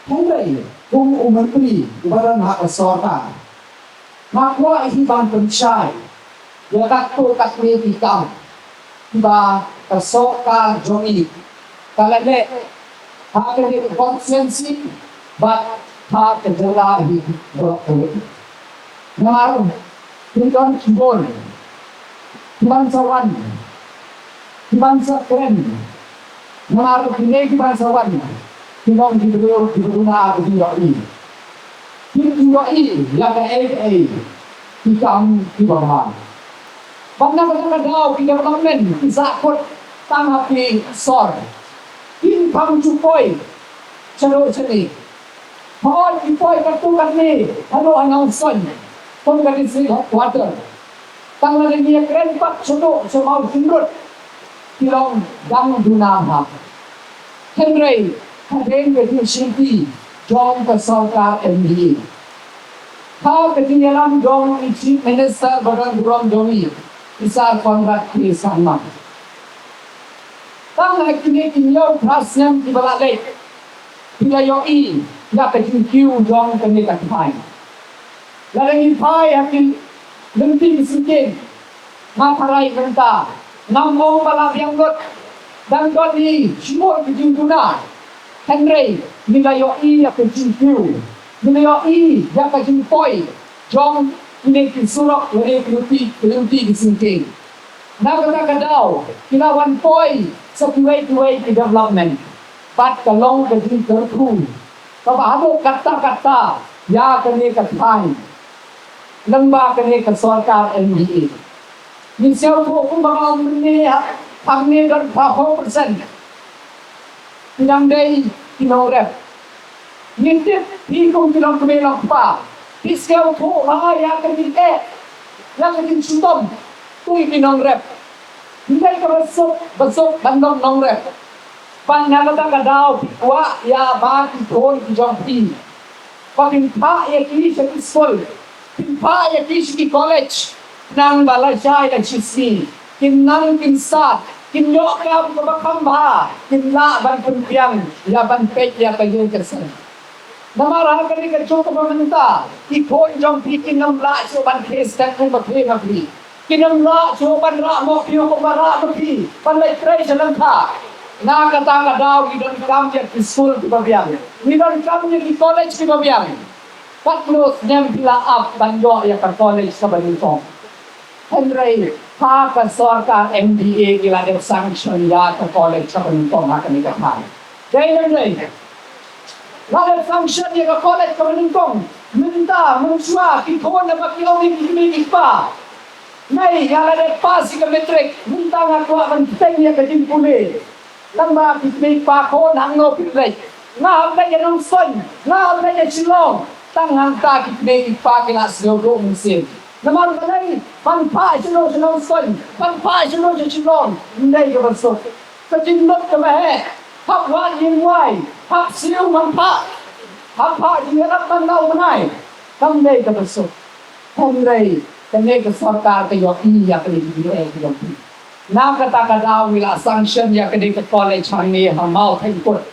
Henry kung umantri ibaran hak sorta makwa hiban pencai ya kakto kakme tikam ba kasoka jongi kalale hakene konsensi ba hak jela hi berapa ngar tinggal kibon bangsawan bangsa keren ngar kini bangsawan Tinong diberi na ako DOE. Yung DOE, yang AA, ikang ibahan. Pag nakataka daw, kinamamen, isakot, tangapi, sor. Pang chupoy, chalo chani. Mahal, ipoy, katukan ni, ano ang son, kung ganit water. Tang narin niya kren pak, chalo, sa mga tinrot. Tilong, dang dunama. Henry, Hadeng Betul John Pasalka MD. How Katiyalam Dong Chief Minister Badan Buram Domi Isar Konrad P. Sanma. Tang Hakine Kinyo Prasyam Tibalale Pilayoi Yakatin Q Dong Kanikatai. Lalang Ipai Hakin Lenting Sikin Matarai Kanta Namo Malabyang Got Dan Doni Shimor Kijinduna Henry, nilayoi ya kecimpiu, nilayoi ya kecimpoi, jong ini kisurok dari keluti di singking. Nakadakadaw, kinawan poi sa tuway development, pat kalong kajing terku, kabahado kata-kata, ya kani katay, lamba kani kasorkar MDA. Minsiyaw po kung mga umini, pagni dan 4%. Yang day kinorep. Nindip hingkong kilang kumilang pa. Piskaw po mga yakin yakin sundom. Tuy kinongrep. Hindi ka basok bandong nongrep. Pangalata ka daw, pikwa, ya bakit ko kijong pi. Pagimpa ya kini sa school. Pimpa ya kini sa college. Nang balasay na sisi. Kinang kinsat. Kinyokam kabakamba, kinla ban punpiang, ya ban pek ya kayo kersan. Namarah kali kerjo kabamanta, ikon jong pikin ng la so ban kestan ng bakhe mabli. Kinam la so ban ra mo piyo ko bara mabli, panlay tray sa langka. Nakatanga daw idon kam ya school di babiyang. Idon kam ya di college di babiyang. Patlos nem pila up banjo ya ka college sa balintong. Henry, hak sorkar MDA kila der sanction ya ke college sa penuntung hak ni katay. Dahil Henry, lahat sanction ya ke college sa penuntung, minta, mensua, kikon na makiyaw ni kimilig pa. May, yala der pasi ke metrik, minta nga kuha manteng ya ke jimpuli. Lang ba kimilig pa ko, nangno pilay. Nga hanggang yan ang son, nga hanggang yan silong, tangang ta kimilig pa kila silogo musil. Naman kanay, pangpa sino son, pangpa sino silong, hindi ka basok. Kajindot ka mahe, hapwan yung way, hap siyo mangpa, hapa dinarap man daw manay, hindi ka basok. Henry, kanya ka sorkar kayo iya ka kayo. Nakataka daw wila sanction ya ka ka college hangi hamaw tayo.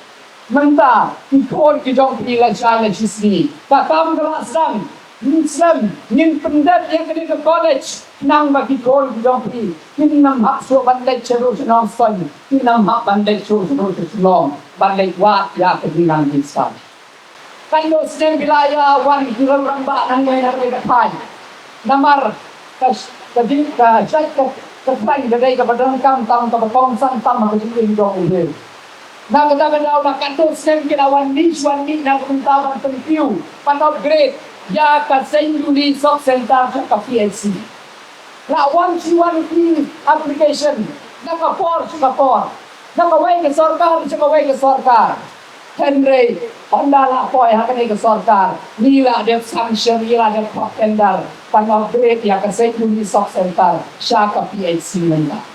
Manta, ikon kijong pila siya na sisni, kakam galasang, Islam, nin pendat yang kena ke college, nang bagi kol jompi, nin nam hak so bandai ceru senong soy, nin nam hak bandai ceru senong, bandai wat ya kedinang Islam. Kalau sedang bilaya wan kira rambak nang yang nak depan, namar kajik kajak kepai dari kepada kam tang tang sang tang mak kajik dong ini. Nang kata daw nakato sedang kinawan ni nang kuntawan tentiu, pan upgrade. Ya kasih Juli sok center ke PLC. La 1 application. Nakapor. Nakaway ke sorkar. Henry, Honda la poy hakane ke sorkar. Nila dia sanction, nila dia tender. Pang-upgrade ya kasih Juli sok center. Siya ke PLC nila.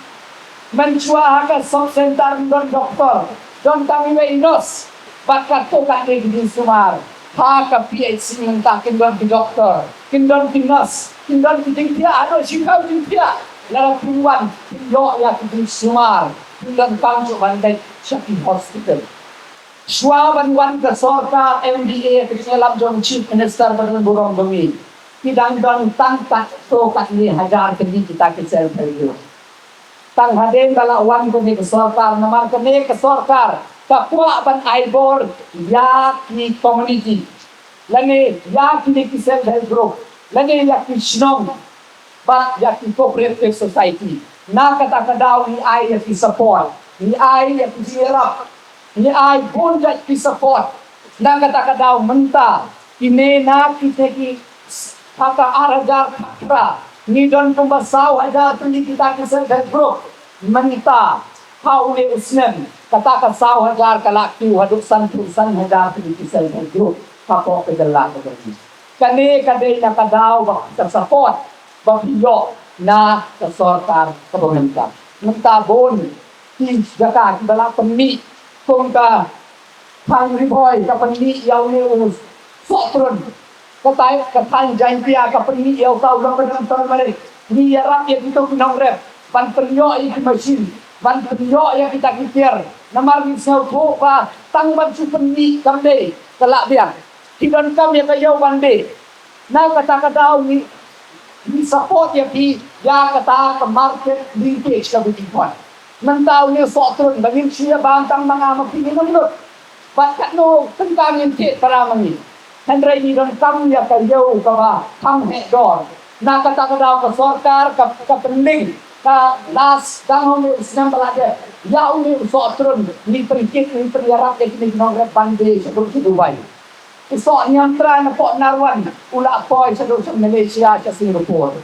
Mencua haka sok center don doktor. Don tangiwe inos. Bakat tukang di sumar. Haka PhD ng kindon di doktor, kindon di nurse, kindon di tingpia, sikaw tingpia, larang pingwan, pinyo ya kindon sumar, kindon pangso bandai sa hospital. Swaban wan ka sorkar MDA keselam jong chief minister badan burong bumi. Tidang dong tang tak to kat ni hajar kendi kita kesel periu. Tang haden dala wan ko ni ke sorkar namar ke ni ke sorkar. Kapwa ban aibor ya ki community. Lagi ya ki kesel group. Lagi ya ki snong. Ba ya ki cooperative society. Na kata kadaw ni ay ya ki support. Ni ay ya ki sirap. Ni ay pun dat ki support na kata daw menta ini na kita ki kata arajar pakra ni don pembasaw ada tuli kita ki self group menta haule usnem kata ka saw hajar kalaki waduk santusan hajar tuli ki self group papo ke dalla ke ni kane kade na kadaw ba support ba yo na sa sorkar sa pemerintah menta bon ti jaka dala pemi kung ka pang riboy kapani yaw ni us sotron katay katang jain pia kapani yaw taw lang kadang termalik ni yarap ya kita pinong rep ban penyo iki machine ban penyo ya kita kikir namar ni seu ko ka tang ban supeni kamde kalak biang tidon kam ya kayaw bande na kata kadaw ni support ya pi ya kata ka market linkage ka bitipon mentau ni sotron bagin siya bantang mga mapinginom lut bakat no tentang intit para mangi hendrai ni don kam ya kayo ka tang he dor na kata kadaw ka sorkar ka pending ka las dangom ni isnam balade ya uni sotron ni perikit ni periarap ya kini nongre bande sa Dubai iso nyantra na po narwan ula poy sa Malaysia sa Singapore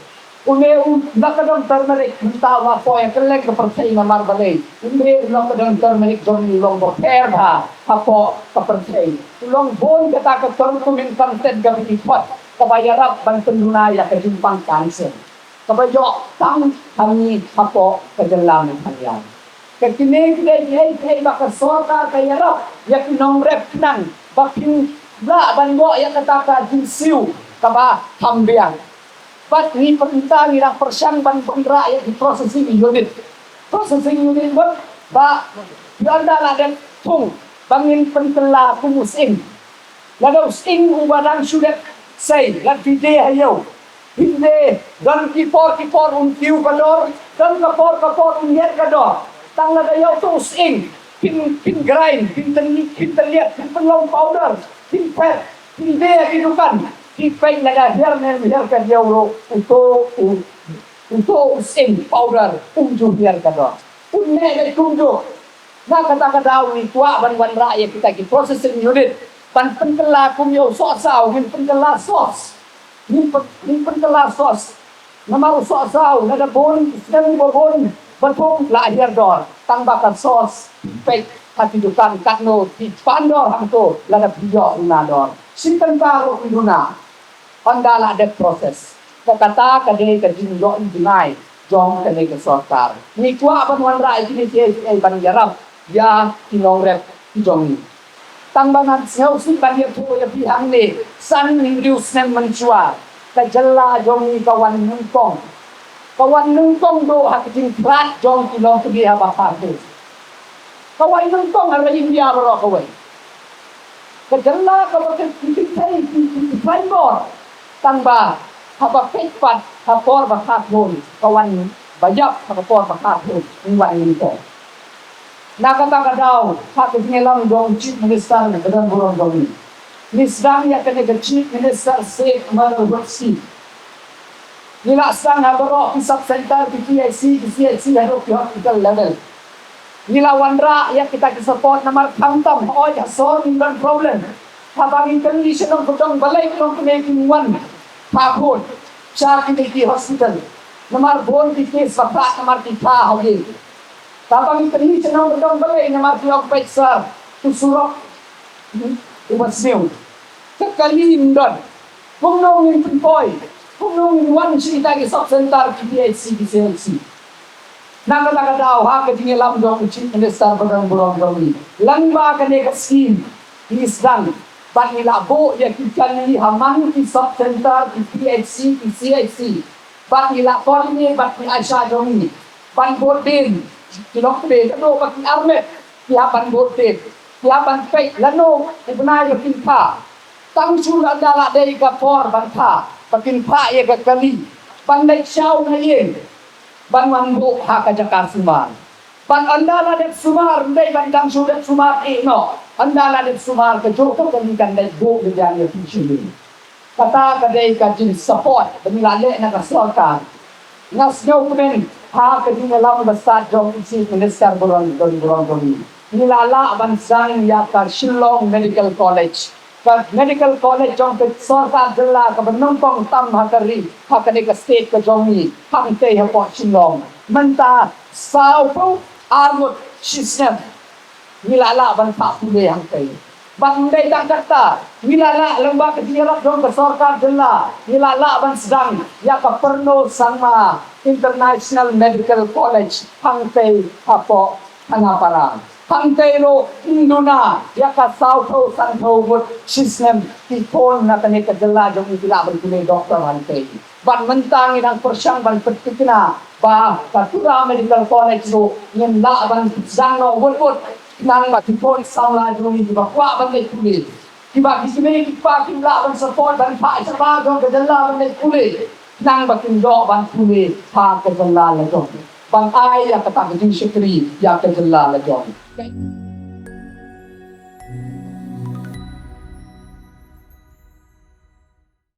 Umi nakadong turmeric tawa po yang kelek kepercayaan namar balay. Umi nakadong turmeric don long boter ha hapo kepercayaan. Long bon kata ke turmeric konten kami ipot kabayarap ban pendunaya ke jimpang kanser. Kabayo tang kami hapo kejelang harian. Kekini kita bakal sorta kayarap ya kinong rep nang bakin la bango ya kata ka jinsiu kaba hambiang. But ni perintah ni persiang ban rakyat di processing unit. Processing unit ba yanda la den tung bangin pentela kumusing. Lado sing ubadang sudah say lat vide ayo. Hinde dan kipor untiu kador dan kapor unyer kador. Tang la ayo tu sing pin grind pin liat pin pelong powder pin pet pin de hidupan Ipay nagahir na hir ka diawlo untuk usin powder unjuk hir ka do. Unne na kunjuk. Na kata daw ni tua ban rakyat kita ki processing unit ban penkela kumyo sosau min penkela sos. Min penkela sos. Namau sosau na da bon sedang bon betung la hir dor tang bakar sos pek hati dukan kakno di pandor hamto la da biyo na dor. Sinten baro iduna Pandala ada proses. Kata kadai kerjin jom dinai, jom kadai ke sorkar. Ni kuat panuan rakyat ini dia ban jarap ya kinong rep jom ni. Tangbangan siau si banyak tu ya pihang ni san news nem mencua. Kajala jom ni kawan nungkong. Kawan nungkong do hak jing plat jom kinong tu dia bakar tu. Kawan nungkong ada India berok kawai. Kajala kalau kita paybor tangba haba petpat hapor bakat hon kawan banyak hapor bakat hon iwan ini nakata kadaw hak ngelang dong chief minister na kadang burong dong ni sedang ya kene chief minister Sheikh Marwasi nila sang habaro isap center PCIC harus hospital level nila wanra ya kita support namar tamtam oh ya so non problem habang condition ng putong balay ng kinikiwan pakon sa kiniki hospital namar bon di case bakla namar di pa hawin habang condition ng putong balay namar di occupy sa tusurok iwasniw kakalim doon kung nung yung pinpoy kung nung one sita ki sub center PPHC PCLC nakataka daw ha katingilam doon chief minister bagang burong gawin lang ba kaneka scheme isdan Bat nilabo ya kikali hamang ki sub center ki PHC ki CIC. Bat nilakon ni bat ni Aisha Domi. Ban botin kilok de kado bat ni armet ki hapan botin. Tiapan pek lano ibnai yakin pa. Tang surat dala dari kapor bangka. Pakin pa ye kali. Pandai syau na yen. Ban manggo ha ka jakar sumar. Ban andala dek sumar ndai bandang surat sumar no. Andala dek sumar ke joko kan dai go de yang ye pisini. Kata kadai ka jin support demi lale na kasolkan. Nas no men ha ka din alam basta jong isi minister burong burong. Nilala bansang ya ka Shillong Medical College. Ka Medical College jong ke sorkar jilla ka benongkong tam hakari hakane ka state ka jong ni hangte ha po Shillong. Manta sao po armut shisnem. Nilala ban pa pule hangte. Bandai tak kata nilala lembaga kejirat jong ke sorkar jilla. Nilala ban sedang ya ka perno sama International Medical College hangte ha po Hanaparang. Pangkairo Induna yaka sauto santo but system tipon na kani kadala jong ibila berkini doktor hante ban mentang inang persyang ban petikna ba katura medical college so yen la ban zangno but nang ba tipon sangla jong iba kwa ban le kuli tiba kisime kipa kimla ban support ban pa sa jong kadala ban le kuli nang ba kindo ban kuli pa kadala la jong bang ay ya kata gajing syukri ya kadala la jong. Okay.